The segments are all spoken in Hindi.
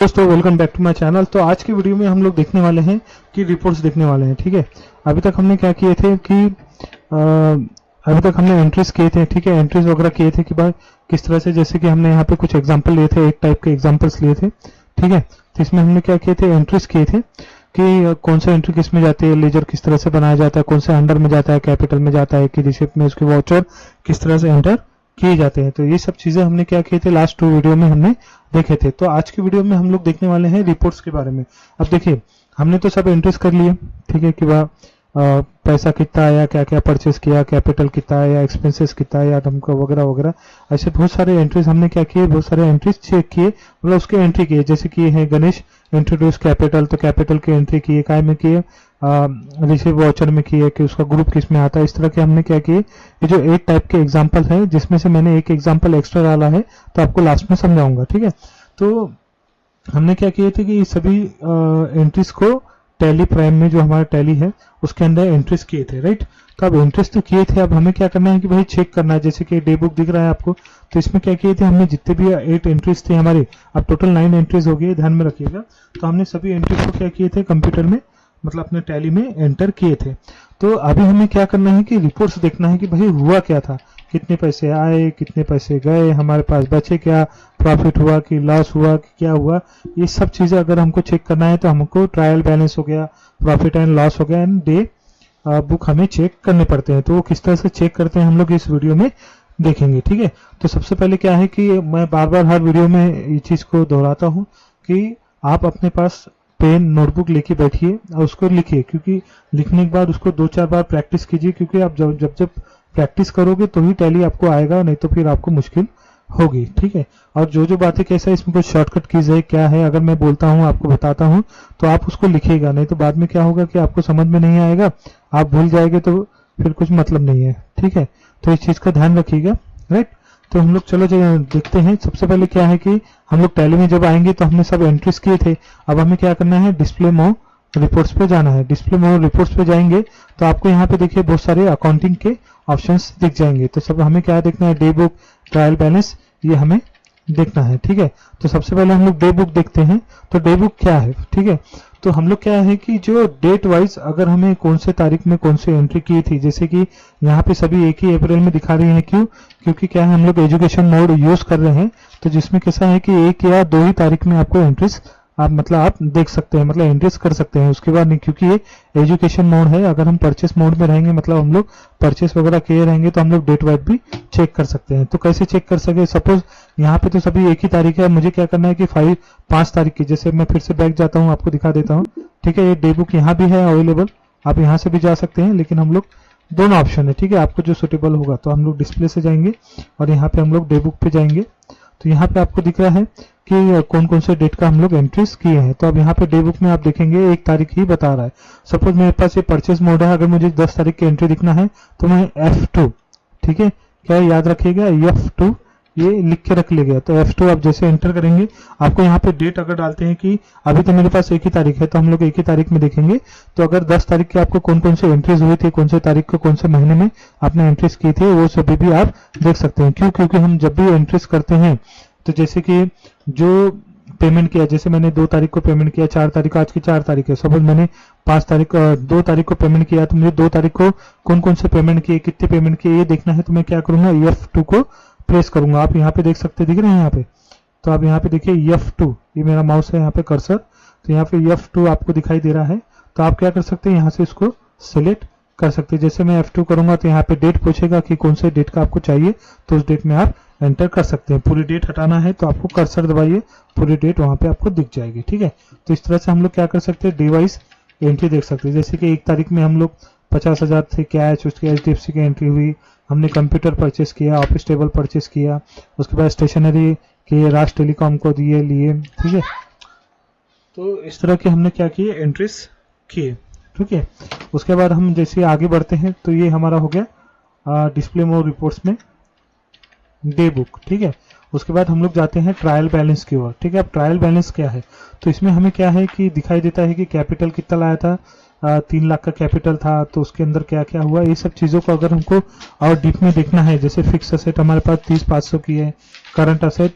दोस्तों welcome back to my channel. तो आज की वीडियो में हम लोग देखने वाले हैं कि रिपोर्ट्स देखने वाले हैं। ठीक है, अभी तक हमने क्या किए थे कि अभी तक हमने एंट्रीज किए थे। ठीक है, एंट्रीज वगैरह किए थे कि भाई किस तरह से, जैसे कि हमने यहाँ पे कुछ एग्जांपल लिए थे, एक टाइप के एग्जांपल्स लिए थे। ठीक है, तो इसमें हमने क्या किए थे, एंट्रीज किए थे कि कौन सा एंट्री किस में जाती है, लेजर किस तरह से बनाया जाता है, कौन सा अंडर में जाता है, कैपिटल में जाता है कि रिसिप्ट में, उसके वाउचर किस तरह से एंटर किए जाते हैं। तो ये सब चीजें हमने क्या किए थे, लास्ट 2 वीडियो में हमने देखे थे। तो आज की वीडियो में हम लोग देखने वाले हैं रिपोर्ट्स के बारे में। अब देखिए, हमने तो सब एंट्रीज कर लिए। ठीक है, कि वह पैसा कितना आया, क्या क्या परचेस किया, कैपिटल कितना आया, एक्सपेंसेस कितना आया, हमको वगैरह वगैरह, ऐसे बहुत सारे एंट्रीज हमने क्या किए, बहुत सारे एंट्रीज चेक किए, मतलब उसके एंट्री किए। जैसे कि है गणेश इंट्रोड्यूस कैपिटल, तो कैपिटल की एंट्री किए, काय में किए, रिसीव वाउचर में किए, कि उसका ग्रुप किस में आता है। इस तरह के हमने क्या किए, ये जो 8 टाइप के एग्जाम्पल है, जिसमें से मैंने एक एग्जाम्पल एक्स्ट्रा डाला है, तो आपको लास्ट में समझाऊंगा। ठीक है, तो हमने क्या किए थे कि सभी एंट्रीज को टैली प्राइम में, जो हमारा टैली है उसके अंदर एंट्रीज किए थे। राइट, तो अब एंट्रीज तो किए थे, अब हमें क्या करना है कि भाई चेक करना है। जैसे कि डे बुक दिख रहा है आपको, तो इसमें क्या किए थे हमने, जितने भी 8 एंट्रीज थे हमारे, अब टोटल 9 एंट्रीज हो गई, ध्यान में रखिएगा। तो हमने सभी एंट्रीज को क्या किए थे, कंप्यूटर में, मतलब अपने टैली में एंटर किए थे। तो अभी हमें क्या करना है कि रिपोर्ट्स देखना है कि भाई हुआ क्या था, कितने पैसे आए, कितने पैसे गए, हमारे पास बचे क्या, प्रॉफिट हुआ कि लॉस हुआ कि क्या हुआ। ये सब चीजें अगर हमको चेक करना है तो हमको ट्रायल बैलेंस हो गया, प्रॉफिट एंड लॉस हो गया, एंड डे बुक हमें चेक करने पड़ते हैं। तो वो किस तरह से चेक करते हैं हम लोग इस वीडियो में देखेंगे। ठीक है, तो सबसे पहले क्या है कि मैं बार बार हर वीडियो में ये चीज को दोहराता हूँ कि आप अपने पास पेन नोटबुक लेके बैठिए और उसको लिखिए, क्योंकि लिखने के बाद उसको 2-4 बार प्रैक्टिस कीजिए, क्योंकि आप जब प्रैक्टिस करोगे तो ही टैली आपको आएगा, नहीं तो फिर आपको मुश्किल होगी। ठीक है, और जो जो बातें कैसा है, इसमें कुछ शॉर्टकट कीज है क्या है, अगर मैं बोलता हूँ आपको बताता हूँ तो आप उसको लिखिएगा, नहीं तो बाद में क्या होगा कि आपको समझ में नहीं आएगा, आप भूल जाएंगे, तो फिर कुछ मतलब नहीं है। ठीक है, तो इस चीज का ध्यान रखिएगा। राइट, तो हम लोग चलो देखते हैं। सबसे पहले क्या है कि हम लोग टैली में जब आएंगे तो हमने सब एंट्रीज किए थे। अब हमें क्या करना है, डिस्प्ले मोर रिपोर्ट्स पे जाना है। डिस्प्ले मोर रिपोर्ट्स पे जाएंगे तो आपको यहाँ पे देखिए बहुत सारे अकाउंटिंग के ऑप्शंस दिख जाएंगे। तो सब हमें क्या देखना है, डे बुक, ट्रायल बैलेंस, ये हमें देखना है। ठीक है, तो सबसे पहले हम लोग डे बुक देखते हैं। तो डे बुक क्या है, ठीक है, तो हम लोग क्या है कि जो डेट वाइज अगर हमें कौन से तारीख में कौन सी एंट्री की थी, जैसे कि यहाँ पे सभी 1 ही अप्रैल में दिखा रही हैं, क्यों, क्योंकि क्या है हम लोग एजुकेशन मोड यूज कर रहे हैं, तो जिसमें कैसा है कि 1 या 2 ही तारीख में आपको एंट्रीज आप देख सकते हैं, मतलब एंट्रीज कर सकते हैं, उसके बाद नहीं, क्योंकि ये एजुकेशन मोड है। अगर हम परचेस मोड में रहेंगे, मतलब हम लोग परचेस वगैरह किए रहेंगे, तो हम लोग डेट वाइज भी चेक कर सकते हैं। तो कैसे चेक कर सके, सपोज यहाँ पे तो सभी 1 ही तारीख है, मुझे क्या करना है कि 5 तारीख की, जैसे मैं फिर से बैक जाता हूँ, आपको दिखा देता हूँ। ठीक है, ये डे बुक यहाँ भी है अवेलेबल, आप यहाँ से भी जा सकते हैं, लेकिन हम लोग दोनों ऑप्शन है। ठीक है, आपको जो सुटेबल होगा, तो हम लोग डिस्प्ले से जाएंगे और यहाँ पे हम लोग डे बुक पे जाएंगे। तो यहाँ पे आपको दिख रहा है कि कौन कौन से डेट का हम लोग एंट्रीज किए हैं। तो अब यहाँ पे डे बुक में आप देखेंगे 1 तारीख ही बता रहा है। सपोज मेरे पास ये परचेज मोड है, अगर मुझे 10 तारीख की एंट्री दिखना है तो मैं F2, ठीक है, क्या याद रखिएगा, F2 ये लिख के रख लिया। तो F2 आप जैसे एंटर करेंगे, आपको यहाँ पे डेट अगर डालते हैं कि अभी तो मेरे पास 1 ही तारीख है, तो हम लोग 1 ही तारीख में देखेंगे। तो अगर 10 तारीख की आपको कौन कौन से एंट्रीज हुई थी, कौन से तारीख को कौन से महीने में आपने एंट्रीज की थी, वो सभी भी आप देख सकते हैं। क्यों, क्योंकि हम जब भी एंट्रीज करते हैं, तो जैसे कि जो पेमेंट किया, जैसे मैंने 2 तारीख को पेमेंट किया, 4 तारीख, आज की 4 तारीख है, सपोज मैंने 2 तारीख को पेमेंट किया, तो मुझे 2 तारीख को कौन कौन से पेमेंट किए, कितने पेमेंट किए, ये देखना है। तो मैं क्या करूंगा, F2 को प्रेस करूंगा। आप यहाँ पे देख सकते, दिख रहे हैं यहाँ पे, तो आप यहाँ पे देखिए F2, ये मेरा माउस है यहाँ पे कर्सर, तो यहाँ पे F2 आपको दिखाई दे रहा है। तो आप क्या कर सकते हैं, यहाँ से इसको सिलेक्ट कर सकते हैं। जैसे मैं F2 करूंगा तो यहाँ पे डेट पूछेगा कि कौन से डेट का आपको चाहिए, तो उस डेट में आप एंटर कर सकते हैं। पूरी डेट हटाना है तो आपको कर्सर दबाइए, पूरी डेट वहां पे आपको दिख जाएगी। ठीक है, तो इस तरह से हम लोग क्या कर सकते हैं, डे वाइज एंट्री देख सकते हैं। जैसे कि 1 तारीख में हम लोग 50,000 थे कैश, उसके HDFC की एंट्री हुई, हमने कंप्यूटर परचेस किया, ऑफिस टेबल परचेस किया, उसके बाद स्टेशनरी के राज टेलीकॉम को दिए लिए। ठीक है, तो इस तरह के हमने क्या किए, एंट्रीज किए। ठीक है, उसके बाद हम जैसे आगे बढ़ते हैं, तो ये हमारा हो गया डिस्प्ले मोर रिपोर्ट्स में डे बुक। ठीक है, उसके बाद हम लोग जाते हैं ट्रायल बैलेंस की ओर। ठीक है, अब ट्रायल बैलेंस क्या है, तो इसमें हमें क्या है कि दिखाई देता है कि कैपिटल कितना लाया था, 3 लाख का कैपिटल था, तो उसके अंदर क्या क्या हुआ, ये सब चीज़ों को अगर हमको और डीप में देखना है, जैसे फिक्स असेट हमारे पास 30,500 की है, करंट असेट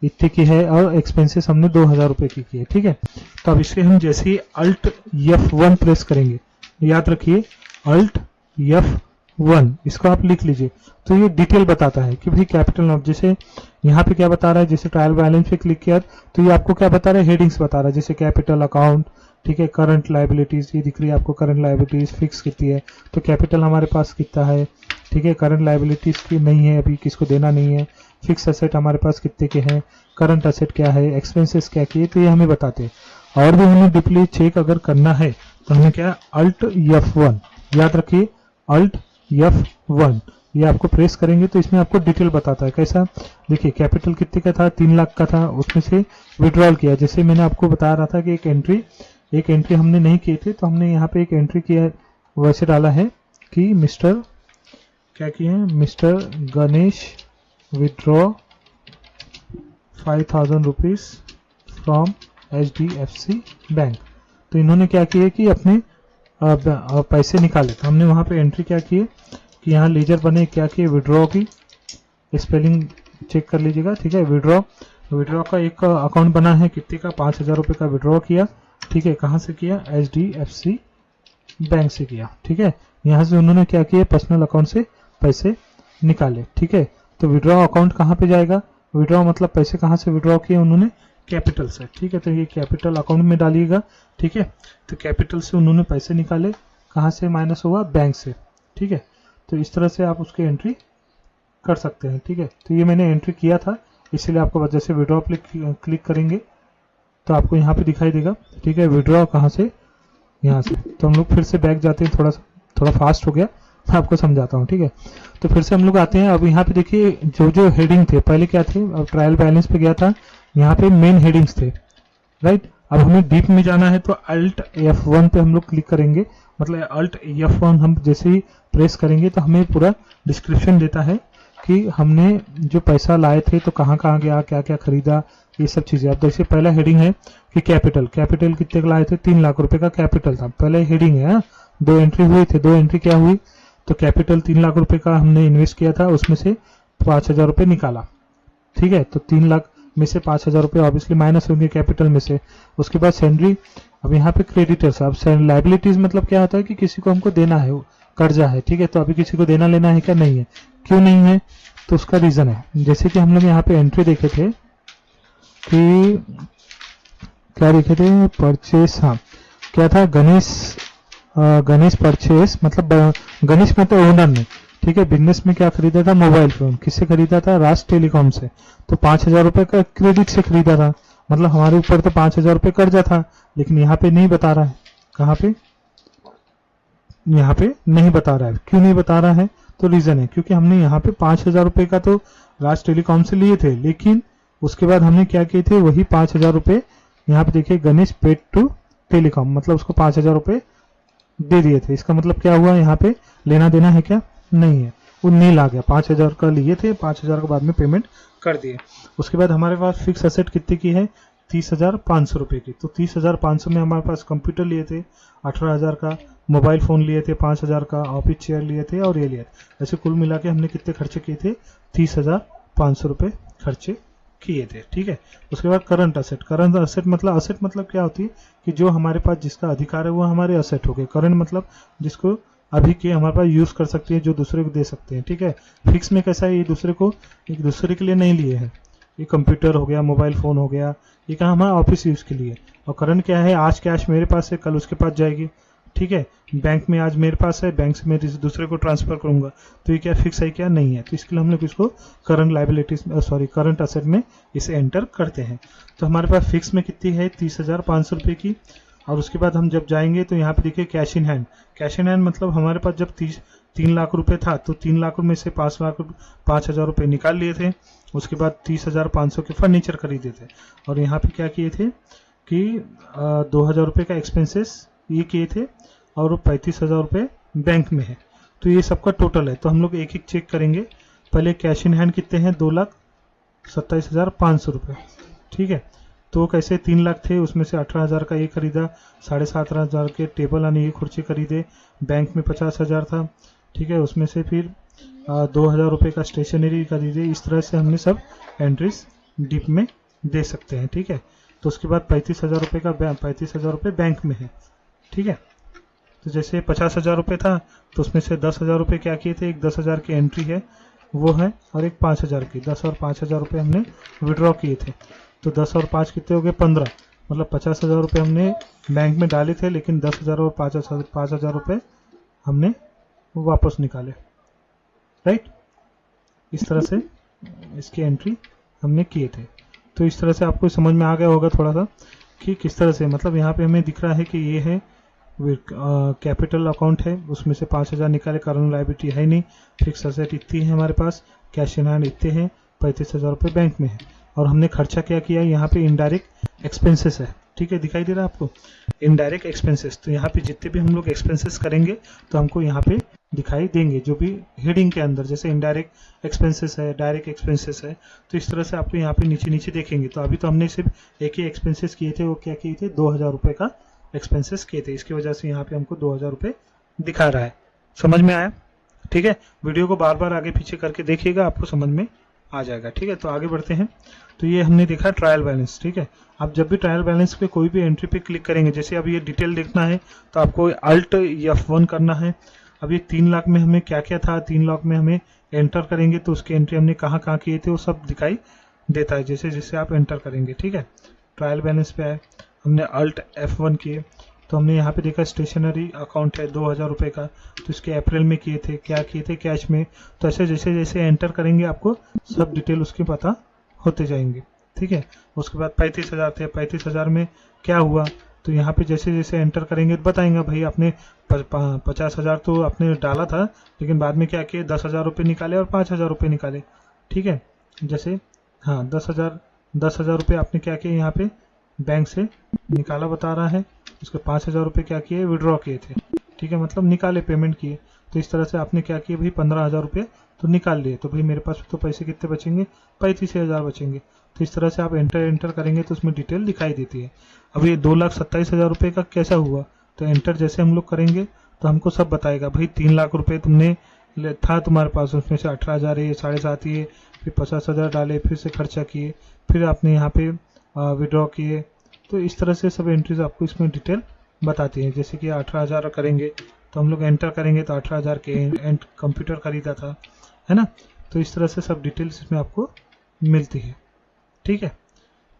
इतने की है और एक्सपेंसेस हमने 2000 रुपये की है, ठीक है। तो अब इसके हम जैसे ही अल्ट F1 प्रेस करेंगे, याद रखिए अल्ट F1 इसको आप लिख लीजिए, तो ये डिटेल बताता है कि भाई कैपिटल ऑफ, जैसे यहाँ पे क्या बता रहा है, जैसे ट्रायल बैलेंस पे क्लिक किया तो ये आपको क्या बता रहा है, हेडिंग्स बता रहा है, जैसे कैपिटल अकाउंट, ठीक है, करंट लायबिलिटीज ये दिख रही है आपको, करंट लायबिलिटीज फिक्स कितनी है, तो कैपिटल हमारे पास कितना है, ठीक है, करंट लायबिलिटीज की नहीं है अभी, किसको देना नहीं है, फिक्स एसेट हमारे पास कितने के हैं, करंट एसेट क्या है, एक्सपेंसेस क्या किए, तो ये हमें बताते हैं। और भी हमें डीपली चेक अगर करना है तो हमें क्या, अल्ट F1 याद रखिए, अल्ट F1 ये आपको प्रेस करेंगे तो इसमें आपको डिटेल बताता है। कैसा, देखिए कैपिटल कितने का था, 3 लाख का था, उसमें से विड्रॉल किया, जैसे मैंने आपको बता रहा था कि एक एंट्री हमने नहीं किए थे, तो हमने यहाँ पे एक एंट्री किया, वैसे डाला है कि मिस्टर क्या किए हैं, mister Ganesh withdraw 5000 rupees from HDFC bank. तो इन्होंने क्या किया कि अपने पैसे निकाले, तो हमने वहां पे एंट्री क्या की कि यहाँ लेजर बने, क्या किए, विड्रॉ की स्पेलिंग चेक कर लीजिएगा, ठीक है। विड्रॉ का एक अकाउंट बना है, कितने का, 5000 रुपये का विड्रॉ किया, ठीक है। कहाँ से किया, HDFC बैंक से किया, ठीक है। यहाँ से उन्होंने क्या किया, पर्सनल अकाउंट से पैसे निकाले, ठीक है। तो विड्रॉ अकाउंट कहाँ पे जाएगा, विड्रॉ मतलब पैसे कहाँ से विड्रॉ किए उन्होंने, कैपिटल से, ठीक है। तो ये कैपिटल अकाउंट में डालिएगा, ठीक है। तो कैपिटल से उन्होंने पैसे निकाले, कहाँ से माइनस हुआ, बैंक से, ठीक है। तो इस तरह से आप उसकी एंट्री कर सकते हैं, ठीक है। तो ये मैंने एंट्री किया था, इसीलिए आपको जैसे विड्रॉ पे क्लिक करेंगे तो आपको यहाँ पे दिखाई देगा, ठीक है। विड्रॉ कहाँ से, यहाँ से। तो हम लोग फिर से बैक जाते हैं, थोड़ा फास्ट हो गया, मैं आपको समझाता हूँ, ठीक है। तो फिर से हम लोग आते हैं, अब यहाँ पे देखिए जो हेडिंग थे पहले क्या थे, अब ट्रायल बैलेंस पे गया था, यहाँ पे मेन हेडिंग्स थे, राइट। अब हमें डीप में जाना है तो अल्ट F1 पे हम लोग क्लिक करेंगे, मतलब अल्ट F1 हम जैसे ही प्रेस करेंगे तो हमें पूरा डिस्क्रिप्शन देता है कि हमने जो पैसा लाए थे तो कहाँ कहाँ गया, क्या क्या खरीदा, ये सब चीजें। अब देखिए पहला हेडिंग है कि कैपिटल कितने का लाए थे, 3 लाख रुपए का कैपिटल था, पहले हेडिंग है। हाँ? 2 एंट्री हुई थे, 2 एंट्री क्या हुई, तो कैपिटल 3 लाख रुपए का हमने इन्वेस्ट किया था, उसमें से 5000 रुपये निकाला, ठीक है। तो 3 लाख में से 5000 रुपये ऑब्वियसली माइनस होंगे कैपिटल में से। उसके बाद सैलरी, अब यहाँ पे क्रेडिटर्स, अब लाइबिलिटीज मतलब क्या होता है कि किसी को हमको देना है, कर्जा है, ठीक है। तो अभी किसी को देना लेना है क्या, नहीं है, क्यों नहीं है, तो उसका रीजन है, जैसे कि हम लोग यहाँ पे एंट्री देखे थे कि क्या देखे थे, परचेस, हाँ क्या था, गणेश परचेस, मतलब गणेश मतलब ओनर ने, ठीक है, बिजनेस में क्या खरीदा था, मोबाइल फोन, किससे खरीदा था, राष्ट्र टेलीकॉम से, तो 5000 रुपए का क्रेडिट से खरीदा था, मतलब हमारे ऊपर तो 5000 रुपये कर्जा था, लेकिन यहाँ पे नहीं बता रहा है, कहाँ पे, यहाँ पे नहीं बता रहा है, क्यों नहीं बता रहा है, तो रीजन है क्योंकि हमने यहाँ पे 5000 रुपये का तो राष्ट्र टेलीकॉम से लिए थे, लेकिन उसके बाद हमने क्या किए थे, वही 5000 रुपये यहाँ पे देखिए गणेश पेड टू टेलीकॉम, मतलब उसको 5000 रुपये दे दिए थे। इसका मतलब क्या हुआ, यहाँ पे लेना देना है क्या, नहीं है, वो नील आ गया, 5000 का लिए थे, 5000 के बाद में पेमेंट कर दिए। उसके बाद हमारे पास फिक्स एसेट कितने की है, 30,500 रुपये की, तो 30,500 में हमारे पास कंप्यूटर लिए थे 18,000 का, मोबाइल फ़ोन लिए थे 5,000 का, ऑफिस चेयर लिए थे और ये लिए थे। ऐसे कुल मिला के हमने कितने खर्चे किए थे, 30,500 रुपये खर्चे किए थे, ठीक है। उसके बाद करंट असेट मतलब क्या होती है कि जो हमारे पास जिसका अधिकार है वो हमारे असेट हो गए। करंट मतलब जिसको अभी के हमारे पास यूज कर सकते हैं, जो दूसरे को दे सकते हैं, ठीक है। फिक्स में कैसा है, ये एक दूसरे के लिए नहीं लिए हैं, ये कंप्यूटर हो गया, मोबाइल फोन हो गया, ये कहा हमारा ऑफिस यूज के लिए। और करंट क्या है, आज कैश मेरे पास है, कल उसके पास जाएगी, ठीक है। बैंक में आज मेरे पास है, बैंक से मैं दूसरे को ट्रांसफर करूंगा, तो ये क्या फिक्स है क्या, नहीं है। तो इसके लिए हम लोग इसको करंट लाइबिलिटीज करंट असेट में इसे एंटर करते हैं। तो हमारे पास फिक्स में कितनी है, 30,500 रुपये की। और उसके बाद हम जब जाएंगे तो यहाँ पे देखिए कैश इन हैंड मतलब हमारे पास जब 3 लाख रुपए था तो 3 लाख में से 5,000 रुपये निकाल लिए थे। उसके बाद 30,500 के फर्नीचर खरीदे थे। और यहाँ पे क्या किए थे कि 2,000 रुपये का एक्सपेंसेस ये किए थे और 35,000 रुपये बैंक में है। तो ये सबका टोटल है। तो हम लोग एक एक चेक करेंगे। पहले कैश इन हैंड कितने हैं, 2,27,500 रुपये, ठीक है। तो कैसे 3 लाख थे, उसमें से 18,000 का ये खरीदा, 17,500 के टेबल यानी ये कुर्सी खरीदे, बैंक में 50,000 था, ठीक है। उसमें से फिर 2,000 रुपये का स्टेशनरी खरीदे। इस तरह से हमने सब एंट्रीज डिप में दे सकते हैं, ठीक है। तो उसके बाद 35,000 रुपये का 35,000 रुपये बैंक में है, ठीक है। तो जैसे 50,000 रुपये था तो उसमें से 10,000 रुपये क्या किए थे, एक 10,000 की एंट्री है वो है, और एक 5,000 की, 10 और 5,000 रुपये हमने विड्रॉ किए थे। तो 10 और 5 कितने हो गए, 15, मतलब 50,000 रुपये हमने बैंक में डाले थे, लेकिन 10,000 और 5,000 रुपये हमने वापस निकाले, राइट। इस तरह से इसकी एंट्री हमने किए थे। तो इस तरह से आपको समझ में आ गया होगा थोड़ा सा कि किस तरह से, मतलब यहाँ पे हमें दिख रहा है कि ये है कैपिटल अकाउंट है, उसमें से 5,000 निकाले, करंट लायबिलिटी है नहीं, फिक्स असेट इतनी है हमारे पास, कैश इन हैंड इतने हैं, 35,000 रुपये बैंक में है, और हमने खर्चा क्या किया, यहाँ पे इनडायरेक्ट एक्सपेंसेस है, ठीक है, दिखाई दे रहा है आपको इनडायरेक्ट एक्सपेंसेस। तो यहाँ पे जितने भी हम लोग एक्सपेंसेस करेंगे तो हमको यहाँ पे दिखाई देंगे, जो भी हेडिंग के अंदर, जैसे इनडायरेक्ट एक्सपेंसेस है, डायरेक्ट एक्सपेंसेस है, तो इस तरह से आपको यहाँ पे नीचे नीचे देखेंगे। तो अभी तो हमने सिर्फ एक ही एक्सपेंसेस किए थे, वो क्या किए थे, 2,000 रुपये का एक्सपेंसेस किए थे, इसकी वजह से यहाँ पे हमको 2,000 रुपये दिखा रहा है। समझ में आया, ठीक है। वीडियो को बार बार आगे पीछे करके देखिएगा, आपको समझ में आ जाएगा, ठीक है। तो आगे बढ़ते हैं। तो ये हमने देखा ट्रायल बैलेंस, ठीक है। आप जब भी ट्रायल बैलेंस पे कोई भी एंट्री पे क्लिक करेंगे, जैसे अब ये डिटेल देखना है तो आपको अल्ट F1 करना है। अब ये 3 लाख में हमें क्या क्या था, 3 लाख में हमें एंटर करेंगे तो उसकी एंट्री हमने कहाँ कहाँ किए थे वो सब दिखाई देता है, जैसे जैसे आप एंटर करेंगे, ठीक है। ट्रायल बैलेंस पे आए, हमने अल्ट F1 किए, तो हमने यहाँ पे देखा स्टेशनरी अकाउंट है 2,000 रुपये का, तो इसके अप्रैल में किए थे, क्या किए थे कैश में। तो ऐसे जैसे जैसे एंटर करेंगे आपको सब डिटेल उसके पता होते जाएंगे, ठीक है। उसके बाद 35,000 थे, 35,000 में क्या हुआ, तो यहाँ पे जैसे जैसे एंटर करेंगे तो बताएंगे भाई आपने 50,000 तो आपने डाला था, लेकिन बाद में क्या किए, 10,000 रुपये निकाले और 5,000 रुपये निकाले, ठीक है। जैसे हाँ 10,000 रुपये आपने क्या किए, यहाँ पे बैंक से निकाला बता रहा है, उसके 5,000 रुपये क्या किए, विड्रॉ किए थे, ठीक है, मतलब निकाले, पेमेंट किए। तो इस तरह से आपने क्या किए भाई, 15,000 रुपये तो निकाल लिए, तो भाई मेरे पास तो पैसे कितने बचेंगे, 35,000 बचेंगे। तो इस तरह से आप एंटर करेंगे तो उसमें डिटेल दिखाई देती है। अब ये 2,27,000 रुपये का कैसा हुआ, तो एंटर जैसे हम लोग करेंगे तो हमको सब बताएगा, भाई 3 लाख रुपये तुमने था तुम्हारे पास, उसमें से 18,000 है, 7,500 है, फिर 50,000 डाले, फिर से खर्चा किए, फिर आपने यहाँ पे विड्रॉ किए। तो इस तरह से सब एंट्रीज आपको इसमें डिटेल बताती हैं। जैसे कि 18,000 करेंगे तो हम लोग एंटर करेंगे तो 18,000 के कंप्यूटर खरीदा था, है ना। तो इस तरह से सब डिटेल्स इसमें आपको मिलती है, ठीक है।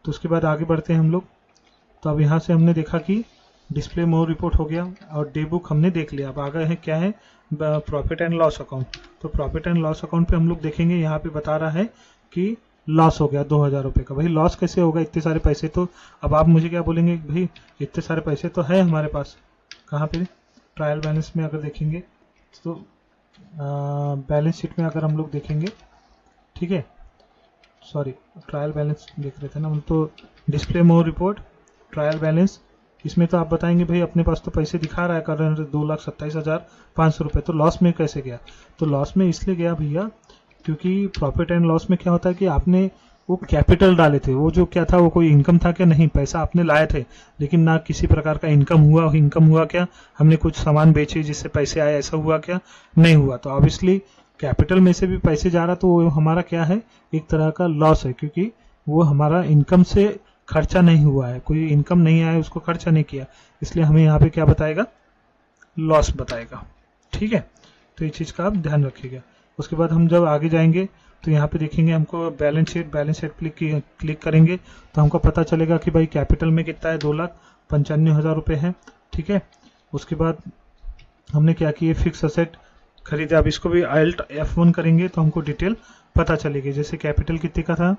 तो उसके बाद आगे बढ़ते हैं हम लोग। तो अब यहाँ से हमने देखा कि डिस्प्ले मोर रिपोर्ट हो गया और डे बुक हमने देख लिया। अब आगे है क्या है, प्रॉफिट एंड लॉस अकाउंट। तो प्रॉफिट एंड लॉस अकाउंट पे हम लोग देखेंगे, यहाँ पे बता रहा है कि लॉस हो गया 2,000 रुपये का। भाई लॉस कैसे होगा, इतने सारे पैसे तो, अब आप मुझे क्या बोलेंगे, भाई इतने सारे पैसे तो है हमारे पास, कहाँ पे, ट्रायल बैलेंस में अगर देखेंगे तो बैलेंस शीट में अगर हम लोग देखेंगे, ठीक है, सॉरी ट्रायल बैलेंस देख रहे थे ना, तो डिस्प्ले मोर रिपोर्ट ट्रायल बैलेंस, इसमें तो आप बताएंगे भाई अपने पास तो पैसे दिखा रहा है करंट 2,27,500 रुपये, तो लॉस में कैसे गया। तो लॉस में इसलिए गया भैया क्योंकि प्रॉफिट एंड लॉस में क्या होता है कि आपने वो कैपिटल डाले थे, वो जो क्या था, वो कोई इनकम था क्या, नहीं, पैसा आपने लाए थे लेकिन ना किसी प्रकार का इनकम हुआ क्या, हमने कुछ सामान बेचे जिससे पैसे आए, ऐसा हुआ क्या, नहीं हुआ। तो ऑब्वियसली कैपिटल में से भी पैसे जा रहा तो वो हमारा क्या है, एक तरह का लॉस है, क्योंकि वो हमारा इनकम से खर्चा नहीं हुआ है, कोई इनकम नहीं आया, उसको खर्चा नहीं किया, इसलिए हमें यहाँ पे क्या बताएगा, लॉस बताएगा, ठीक है। तो ये चीज़ का आप ध्यान रखिएगा। उसके बाद हम जब आगे जाएंगे तो यहाँ पे देखेंगे हमको बैलेंस शीट क्लिक करेंगे तो हमको पता चलेगा कि भाई कैपिटल में कितना है, 2,95,000 रुपये है, ठीक है। उसके बाद हमने क्या किए, फिक्स असेट खरीदे। अब इसको भी अल्ट F1 करेंगे तो हमको डिटेल पता चलेगी। जैसे कैपिटल कितने का था,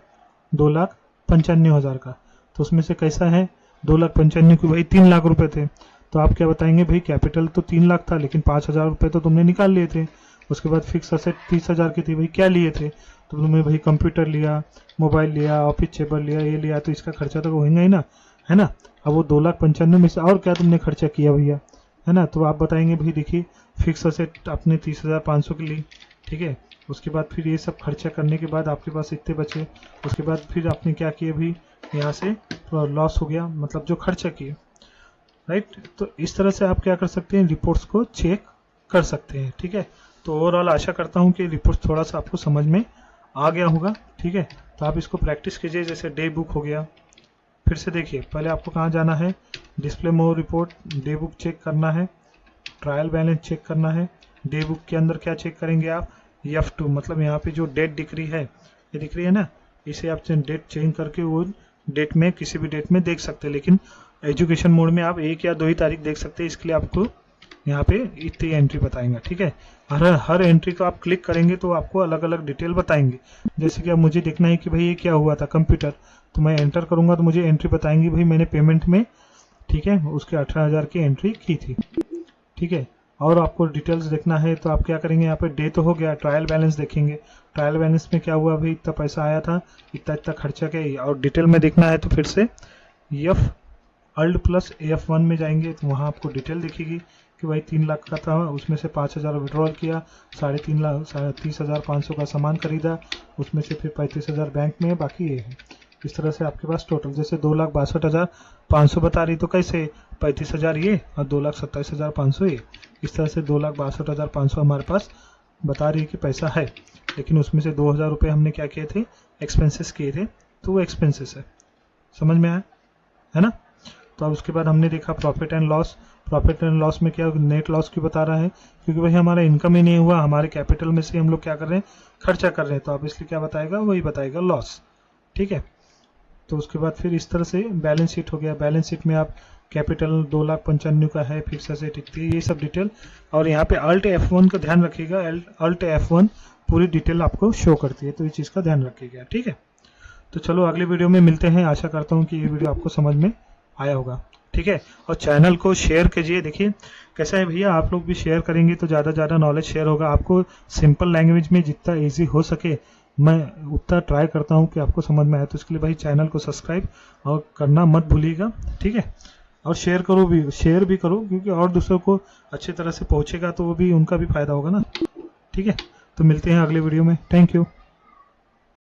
2,95,000 का, तो उसमें से कैसा है, 2,95,000 की भाई 3 लाख रुपए थे। तो आप क्या बताएंगे, भाई कैपिटल तो 3 लाख था लेकिन 5,000 रुपये तो तुमने निकाल लिए थे। उसके बाद फिक्स असेट 30,000 की थी, भाई क्या लिए थे, तो तुमने भाई कंप्यूटर लिया, मोबाइल लिया, ऑफिस चेयर लिया, ये लिया, तो इसका खर्चा तो होगा ही ना, है ना। अब वो 2,95,000 में से और क्या तुमने खर्चा किया भैया, है ना। तो आप बताएंगे भाई देखिए फिक्स असेट आपने 30,500 की ली, ठीक है। उसके बाद फिर ये सब खर्चा करने के बाद आपके पास इतने बचे। उसके बाद फिर आपने क्या किया, भाई यहाँ से लॉस हो गया, मतलब जो खर्चा किए, राइट। तो इस तरह से आप क्या कर सकते हैं, रिपोर्ट्स को चेक कर सकते हैं, ठीक है। तो ओवरऑल आशा करता हूँ कि रिपोर्ट थोड़ा सा आपको समझ में आ गया होगा, ठीक है। तो आप इसको प्रैक्टिस कीजिए। जैसे डे बुक हो गया, फिर से देखिए पहले आपको कहाँ जाना है, डिस्प्ले मोर रिपोर्ट, डे बुक चेक करना है, ट्रायल बैलेंस चेक करना है। डे बुक के अंदर क्या चेक करेंगे आप, F2, मतलब यहाँ पे जो डेट दिख रही है, ये दिख रही है ना, इसे आप डेट चेंज करके वो डेट में किसी भी डेट में देख सकते हैं, लेकिन एजुकेशन मोड में आप 1 या 2 ही तारीख देख सकते हैं। इसके लिए आपको यहाँ पे इतनी एंट्री बताएंगे, ठीक है। हर एंट्री को आप क्लिक करेंगे तो आपको अलग अलग डिटेल बताएंगे। जैसे कि अब मुझे देखना है कि भाई ये क्या हुआ था कंप्यूटर, तो मैं एंटर करूंगा तो मुझे एंट्री बताएंगी भाई मैंने पेमेंट में, ठीक है, उसके 18,000 की एंट्री की थी, ठीक है। और आपको डिटेल्स देखना है तो आप क्या करेंगे, यहाँ पे डे तो हो गया, ट्रायल बैलेंस देखेंगे, ट्रायल बैलेंस में क्या हुआ भाई, इतना पैसा आया था, इतना इतना खर्चा किया। और डिटेल में देखना है तो फिर से F अल्ट प्लस F1 में जाएंगे तो वहाँ आपको डिटेल दिखेगी कि भाई 3 लाख का था, उसमें से 5,000 विड्रॉल किया, 30,500 का सामान खरीदा, उसमें से फिर 35,000 बैंक में, बाकी ये है। इस तरह से आपके पास टोटल जैसे 2,62,500 बता रही, तो कैसे 35,000 ये और 2,27,500 ये, इस तरह से 2,62,500 हमारे पास बता रही है कि पैसा है। लेकिन उसमें से 2,000 रुपये हमने क्या किए थे, एक्सपेंसेस किए थे, तो वो एक्सपेंसेस है। समझ में आया है ना। तो अब उसके बाद हमने देखा profit and loss. Profit and loss में क्या नेट लॉस क्यों बता रहा है, क्योंकि भाई हमारा इनकम ही नहीं हुआ, हमारे कैपिटल में से हम लोग क्या कर रहे हैं, खर्चा कर रहे हैं, तो अब इसलिए क्या बताएगा, वही बताएगा लॉस, ठीक है। तो उसके बाद फिर इस तरह से बैलेंस शीट हो गया। बैलेंस शीट में आप कैपिटल 2,95,000 का है, फिक्स एसेट इतनी, ये सब डिटेल। और यहाँ पे अल्ट F1 का ध्यान रखिएगा, अल्ट F1 पूरी डिटेल आपको शो करती है, तो इस चीज़ का ध्यान रखिएगा, ठीक है। तो चलो अगले वीडियो में मिलते हैं। आशा करता हूँ कि ये वीडियो आपको समझ में आया होगा, ठीक है। और चैनल को शेयर कीजिए। देखिए कैसा है भैया, आप लोग भी शेयर करेंगे तो ज़्यादा नॉलेज शेयर होगा। आपको सिंपल लैंग्वेज में जितना ईजी हो सके मैं उतना ट्राई करता हूँ कि आपको समझ में आए। तो इसके लिए भाई चैनल को सब्सक्राइब और करना मत भूलिएगा, ठीक है। और शेयर भी करो, क्योंकि और दूसरों को अच्छी तरह से पहुँचेगा तो वो भी, उनका भी फायदा होगा ना, ठीक है। तो मिलते हैं अगले वीडियो में। Thank you.